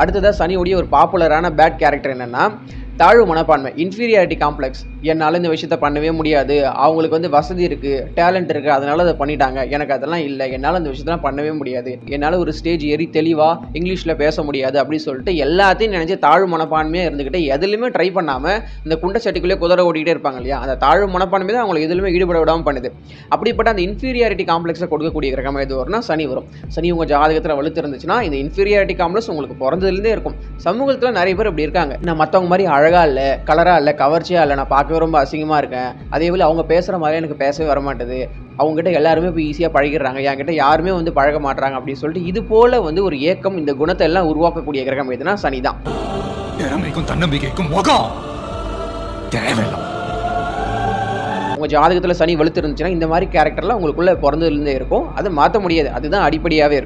அடுத்ததாக சனியுடைய ஒரு பாப்புலரான பேட் கேரக்டர் என்னென்னா தாழ்வு மனப்பான்மை, இன்ஃபீரியாரிட்டி காம்ப்ளெக்ஸ். என்னால் இந்த விஷயத்த பண்ணவே முடியாது, அவங்களுக்கு வந்து வசதி இருக்குது, டேலண்ட் இருக்குது, அதனால் அதை பண்ணிட்டாங்க, எனக்கு அதெல்லாம் இல்லை, என்னால் அந்த விஷயத்தெல்லாம் பண்ணவே முடியாது, என்னால் ஒரு ஸ்டேஜ் ஏறி தெளிவாக இங்கிலீஷில் பேச முடியாது அப்படின்னு சொல்லிட்டு எல்லாத்தையும் நினச்சி தாழ்வு மனப்பான்மையாக இருந்துக்கிட்டு எதுலையுமே ட்ரை பண்ணாமல் இந்த குண்டை சட்டிக்குள்ளே குதிரை ஓடிக்கிட்டே இருப்பாங்க இல்லையா, அந்த தாழ்வு மனப்பான்மை தான் அவங்களுக்கு எதுலையுமே ஈடுபட விடாமல் பண்ணுது. அப்படிப்பட்ட அந்த இன்ஃபீரியாரிட்டி காம்ப்ளெக்ஸை கொடுக்கக்கூடிய கிரகம் எது வரும்னா சனி வரும். சனி உங்கள் ஜாதகத்தில் வலுத்து இருந்துச்சுன்னா இந்த இன்ஃபீரியாரிட்டி காம்ப்ளெக்ஸ் உங்களுக்கு பிறந்ததுலேருந்தே இருக்கும். சமூகத்தில் நிறைய பேர் இப்படி இருக்காங்க, நான் மற்றவங்க மாதிரி அழகாக இல்லை, கலராக இல்லை, கவர்ச்சியாக இல்லை, நான் பார்க்கவே ரொம்ப அசிங்கமாக இருக்கேன், அதே போல் அவங்க பேசுகிற மாதிரி எனக்கு பேசவே வரமாட்டுது, அவங்ககிட்ட எல்லாருமே இப்போ ஈஸியாக பழகிடுறாங்க, என்கிட்ட யாருமே வந்து பழக மாட்டுறாங்க அப்படின்னு சொல்லிட்டு இது போல் வந்து ஒரு ஏக்கம், இந்த குணத்தை எல்லாம் உருவாக்கக்கூடிய கிரகம் எதுனா சனி தான். திறமைக்கும் தன்னம்பிக்கைக்கும் முகம் தேவையில்லை. உங்கள் ஜாதகத்தில் சனி வலுத்து இருந்துச்சுன்னா இந்த மாதிரி கேரக்டர்லாம் உங்களுக்குள்ளே பிறந்ததுலேருந்தே இருக்கும், அதை மாற்ற முடியாது, அதுதான் அடிப்படையாகவே இருக்கும்.